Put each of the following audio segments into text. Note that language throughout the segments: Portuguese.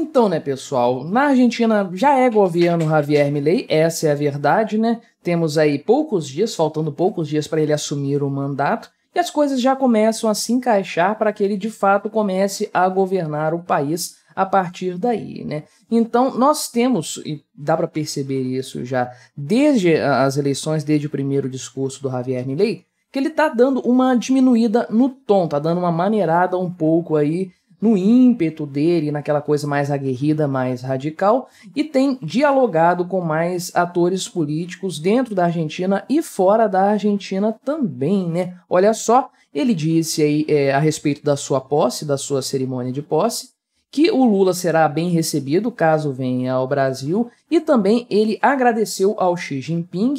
Então, né, pessoal, na Argentina já é governo Javier Milei, essa é a verdade, né? Temos aí poucos dias, faltando poucos dias para ele assumir o mandato, e as coisas já começam a se encaixar para que ele de fato comece a governar o país a partir daí, né? Então, nós temos, e dá para perceber isso já desde as eleições, desde o primeiro discurso do Javier Milei, que ele tá dando uma diminuída no tom, tá dando uma maneirada um pouco aí no ímpeto dele, naquela coisa mais aguerrida, mais radical, e tem dialogado com mais atores políticos dentro da Argentina e fora da Argentina também, né? Olha só, ele disse aí a respeito da sua posse, da sua cerimônia de posse, que o Lula será bem recebido caso venha ao Brasil, e também ele agradeceu ao Xi Jinping,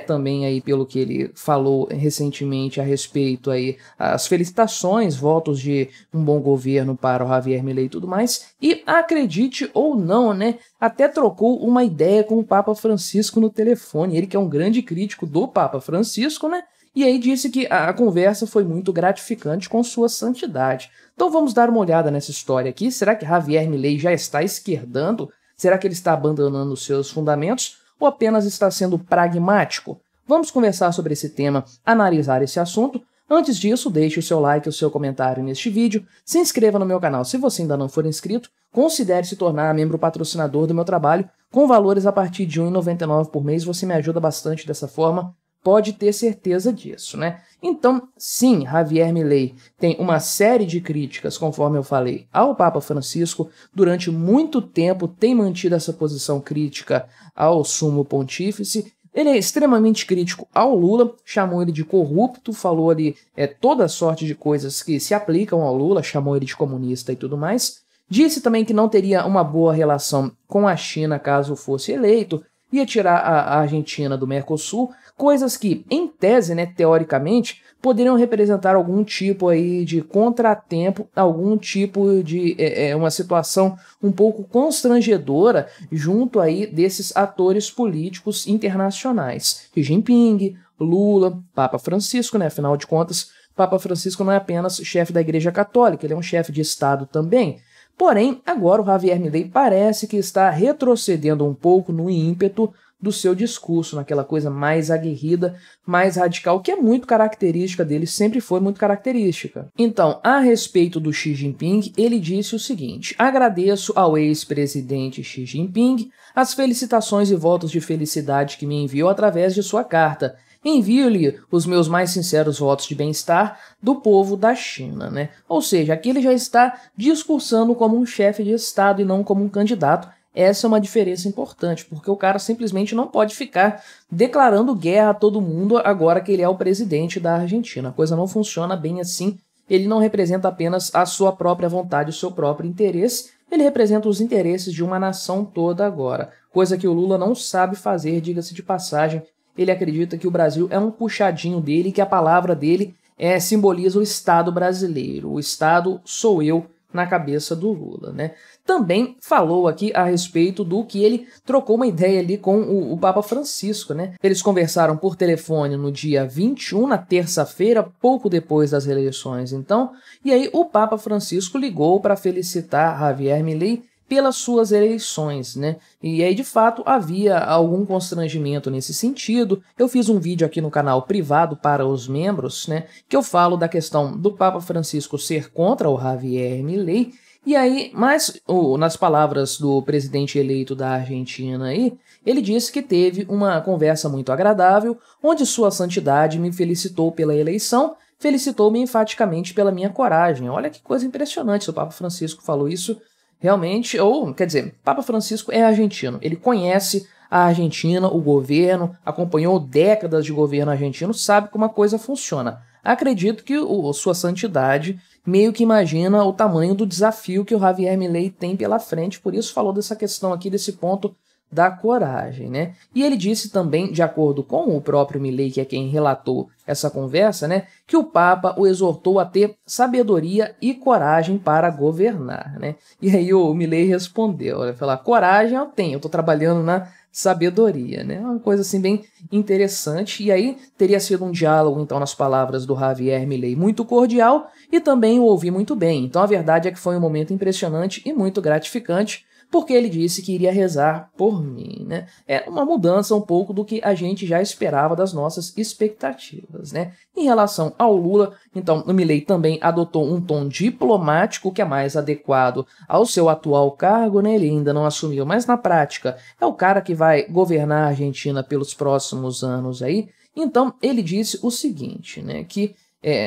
também aí pelo que ele falou recentemente a respeito aí, as felicitações, votos de um bom governo para o Javier Milei e tudo mais, e acredite ou não, né, até trocou uma ideia com o Papa Francisco no telefone, ele que é um grande crítico do Papa Francisco, né, e aí disse que a conversa foi muito gratificante com sua santidade. Então vamos dar uma olhada nessa história aqui, será que Javier Milei já está esquerdando? Será que ele está abandonando os seus fundamentos? Ou apenas está sendo pragmático? Vamos conversar sobre esse tema, analisar esse assunto. Antes disso, deixe o seu like e o seu comentário neste vídeo, se inscreva no meu canal se você ainda não for inscrito, considere se tornar membro patrocinador do meu trabalho, com valores a partir de R$ 1,99 por mês, você me ajuda bastante dessa forma, pode ter certeza disso, né? Então, sim, Javier Milei tem uma série de críticas, conforme eu falei, ao Papa Francisco, durante muito tempo tem mantido essa posição crítica ao Sumo Pontífice. Ele é extremamente crítico ao Lula, chamou ele de corrupto, falou ali toda sorte de coisas que se aplicam ao Lula, chamou ele de comunista e tudo mais. Disse também que não teria uma boa relação com a China caso fosse eleito, ia tirar a Argentina do Mercosul, coisas que, em tese, né, teoricamente, poderiam representar algum tipo aí de contratempo, algum tipo de uma situação um pouco constrangedora junto aí desses atores políticos internacionais. Xi Jinping, Lula, Papa Francisco, né, afinal de contas, Papa Francisco não é apenas chefe da Igreja Católica, ele é um chefe de Estado também. Porém, agora o Javier Milei parece que está retrocedendo um pouco no ímpeto do seu discurso, naquela coisa mais aguerrida, mais radical, que é muito característica dele, sempre foi muito característica. Então, a respeito do Xi Jinping, ele disse o seguinte: agradeço ao ex-presidente Xi Jinping as felicitações e votos de felicidade que me enviou através de sua carta. Envio-lhe os meus mais sinceros votos de bem-estar do povo da China, né? Ou seja, aqui ele já está discursando como um chefe de Estado e não como um candidato. Essa é uma diferença importante, porque o cara simplesmente não pode ficar declarando guerra a todo mundo agora que ele é o presidente da Argentina. A coisa não funciona bem assim. Ele não representa apenas a sua própria vontade, o seu próprio interesse, ele representa os interesses de uma nação toda agora, coisa que o Lula não sabe fazer, diga-se de passagem. Ele acredita que o Brasil é um puxadinho dele e que a palavra dele simboliza o Estado brasileiro. O Estado sou eu na cabeça do Lula, né? Também falou aqui a respeito do que ele trocou uma ideia ali com o Papa Francisco, né? Eles conversaram por telefone no dia 21, na terça-feira, pouco depois das eleições, então, e aí o Papa Francisco ligou para felicitar Javier Milei pelas suas eleições, né? E aí, de fato, havia algum constrangimento nesse sentido. Eu fiz um vídeo aqui no canal privado para os membros, né? Que eu falo da questão do Papa Francisco ser contra o Javier Milei. E aí, mas nas palavras do presidente eleito da Argentina aí, ele disse que teve uma conversa muito agradável, onde sua santidade me felicitou pela eleição, felicitou-me enfaticamente pela minha coragem. Olha que coisa impressionante, se o Papa Francisco falou isso. Realmente, ou, quer dizer, Papa Francisco é argentino, ele conhece a Argentina, o governo, acompanhou décadas de governo argentino, sabe como a coisa funciona. Acredito que sua santidade meio que imagina o tamanho do desafio que o Javier Milei tem pela frente, por isso falou dessa questão aqui, desse ponto da coragem, né? E ele disse também, de acordo com o próprio Milei, que é quem relatou essa conversa, né, que o Papa o exortou a ter sabedoria e coragem para governar, né? E aí o Milei respondeu, ele falou: coragem eu tenho, eu estou trabalhando na sabedoria, né? Uma coisa assim bem interessante. E aí teria sido um diálogo, então, nas palavras do Javier Milei, muito cordial, e também o ouvi muito bem. Então a verdade é que foi um momento impressionante e muito gratificante, porque ele disse que iria rezar por mim, né? É uma mudança um pouco do que a gente já esperava das nossas expectativas, né? Em relação ao Lula, então, o Milei também adotou um tom diplomático que é mais adequado ao seu atual cargo, né? Ele ainda não assumiu, mas na prática é o cara que vai governar a Argentina pelos próximos anos aí. Então, ele disse o seguinte, né? Que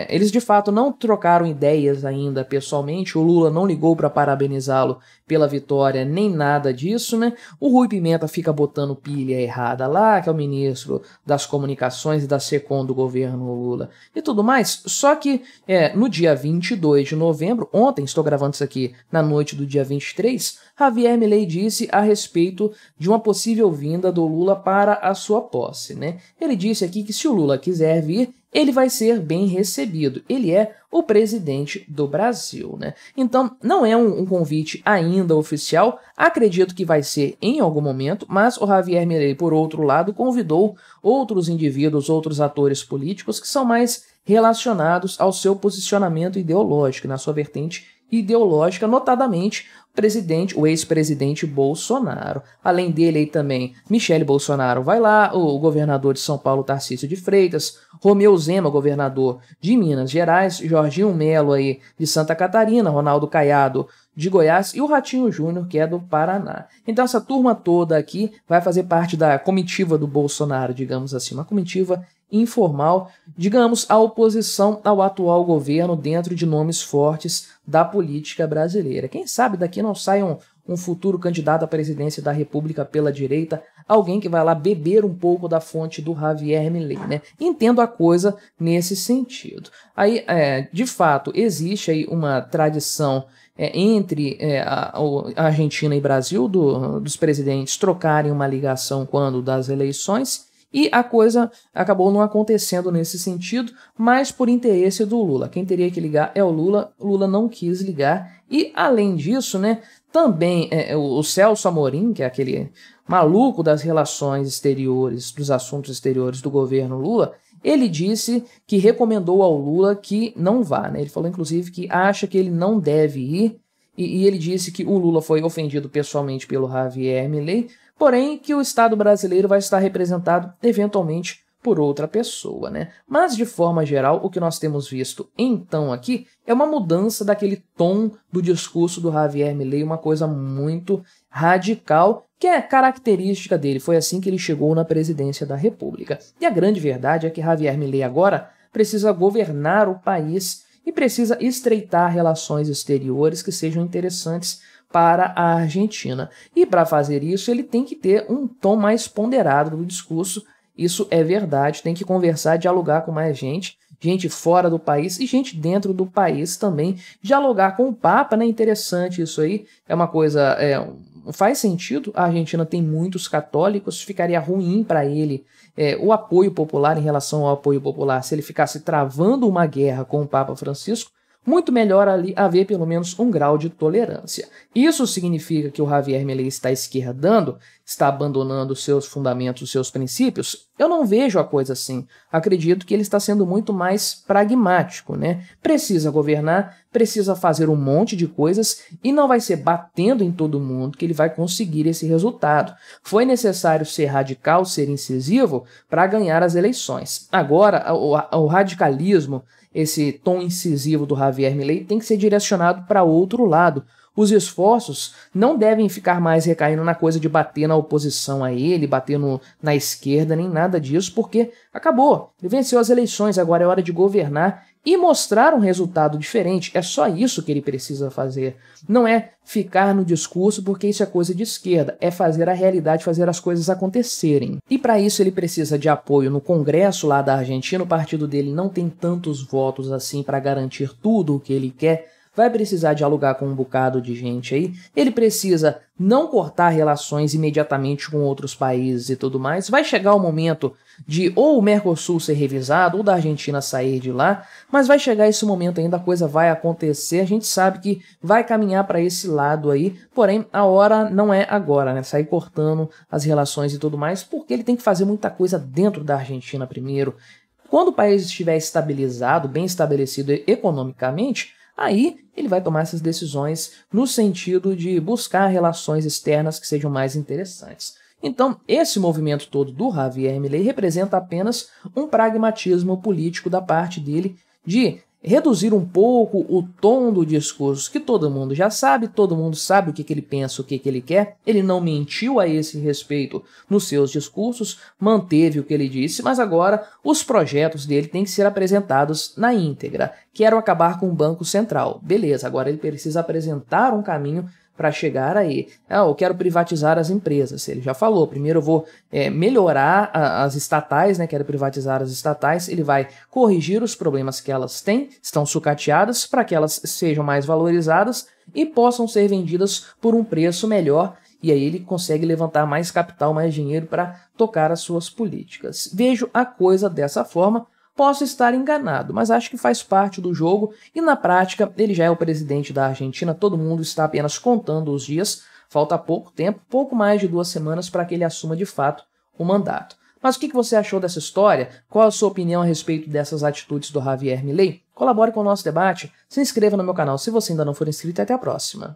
eles de fato não trocaram ideias ainda pessoalmente, o Lula não ligou para parabenizá-lo pela vitória, nem nada disso, né? O Rui Pimenta fica botando pilha errada lá, que é o ministro das comunicações e da SECOM do governo Lula e tudo mais, só que no dia 22 de novembro, ontem, estou gravando isso aqui na noite do dia 23, Javier Milei disse a respeito de uma possível vinda do Lula para a sua posse, né? Ele disse aqui que se o Lula quiser vir, ele vai ser bem recebido. Ele é o presidente do Brasil, né? Então, não é um convite ainda oficial, acredito que vai ser em algum momento, mas o Javier Milei, por outro lado, convidou outros indivíduos, outros atores políticos que são mais relacionados ao seu posicionamento ideológico, na sua vertente ideológica, notadamente o ex-presidente Bolsonaro. Além dele aí também, Michele Bolsonaro vai lá, o governador de São Paulo, Tarcísio de Freitas, Romeu Zema, governador de Minas Gerais, Jorginho Melo aí de Santa Catarina, Ronaldo Caiado de Goiás e o Ratinho Júnior, que é do Paraná. Então essa turma toda aqui vai fazer parte da comitiva do Bolsonaro, digamos assim, uma comitiva informal, digamos, a oposição ao atual governo dentro de nomes fortes da política brasileira. Quem sabe daqui não sai um futuro candidato à presidência da República pela direita, alguém que vai lá beber um pouco da fonte do Javier Milei, né? Entendo a coisa nesse sentido. Aí, de fato, existe aí uma tradição entre a Argentina e Brasil dos presidentes trocarem uma ligação quando das eleições, e a coisa acabou não acontecendo nesse sentido, mas por interesse do Lula. Quem teria que ligar é o Lula não quis ligar. E, além disso, né, também o Celso Amorim, que é aquele maluco das relações exteriores, dos assuntos exteriores do governo Lula, ele disse que recomendou ao Lula que não vá, né? Ele falou, inclusive, que acha que ele não deve ir, e ele disse que o Lula foi ofendido pessoalmente pelo Javier Milei, porém que o Estado brasileiro vai estar representado eventualmente por outra pessoa, né? Mas, de forma geral, o que nós temos visto então aqui é uma mudança daquele tom do discurso do Javier Milei, uma coisa muito radical, que é característica dele. Foi assim que ele chegou na presidência da República. E a grande verdade é que Javier Milei agora precisa governar o país e precisa estreitar relações exteriores que sejam interessantes para a Argentina. E para fazer isso, ele tem que ter um tom mais ponderado do discurso. Isso é verdade, tem que conversar, dialogar com mais gente fora do país e gente dentro do país também. Dialogar com o Papa, né? Interessante isso aí, é uma coisa, faz sentido. A Argentina tem muitos católicos, ficaria ruim para ele o apoio popular em relação ao apoio popular se ele ficasse travando uma guerra com o Papa Francisco. Muito melhor ali haver pelo menos um grau de tolerância. Isso significa que o Javier Milei está esquerdando, está abandonando seus fundamentos, seus princípios? Eu não vejo a coisa assim. Acredito que ele está sendo muito mais pragmático, né? Precisa governar, precisa fazer um monte de coisas e não vai ser batendo em todo mundo que ele vai conseguir esse resultado. Foi necessário ser radical, ser incisivo para ganhar as eleições. Agora, o radicalismo, esse tom incisivo do Javier Milei tem que ser direcionado para outro lado. Os esforços não devem ficar mais recaindo na coisa de bater na oposição a ele, bater na esquerda, nem nada disso, porque acabou. Ele venceu as eleições, agora é hora de governar e mostrar um resultado diferente. É só isso que ele precisa fazer. Não é ficar no discurso porque isso é coisa de esquerda, é fazer a realidade, fazer as coisas acontecerem. E para isso ele precisa de apoio no Congresso lá da Argentina. O partido dele não tem tantos votos assim para garantir tudo o que ele quer vai precisar dialogar com um bocado de gente aí, ele precisa não cortar relações imediatamente com outros países e tudo mais, vai chegar o momento de ou o Mercosul ser revisado ou da Argentina sair de lá, mas vai chegar esse momento ainda, a coisa vai acontecer, a gente sabe que vai caminhar para esse lado aí, porém a hora não é agora, né, sair cortando as relações e tudo mais, porque ele tem que fazer muita coisa dentro da Argentina primeiro. Quando o país estiver estabilizado, bem estabelecido economicamente, aí ele vai tomar essas decisões no sentido de buscar relações externas que sejam mais interessantes. Então, esse movimento todo do Javier Milei representa apenas um pragmatismo político da parte dele de reduzir um pouco o tom do discurso, que todo mundo já sabe, todo mundo sabe o que ele pensa, o que ele quer, ele não mentiu a esse respeito nos seus discursos, manteve o que ele disse, mas agora os projetos dele têm que ser apresentados na íntegra. Quero acabar com o Banco Central. Beleza, agora ele precisa apresentar um caminho para chegar aí. Eu quero privatizar as empresas. Ele já falou, primeiro eu vou melhorar as estatais, né? Quero privatizar as estatais. Ele vai corrigir os problemas que elas têm, estão sucateadas, para que elas sejam mais valorizadas e possam ser vendidas por um preço melhor. E aí ele consegue levantar mais capital, mais dinheiro para tocar as suas políticas. Vejo a coisa dessa forma. Posso estar enganado, mas acho que faz parte do jogo e na prática ele já é o presidente da Argentina, todo mundo está apenas contando os dias, falta pouco tempo, pouco mais de 2 semanas para que ele assuma de fato o mandato. Mas o que você achou dessa história? Qual a sua opinião a respeito dessas atitudes do Javier Milei? Colabore com o nosso debate, se inscreva no meu canal se você ainda não for inscrito e até a próxima.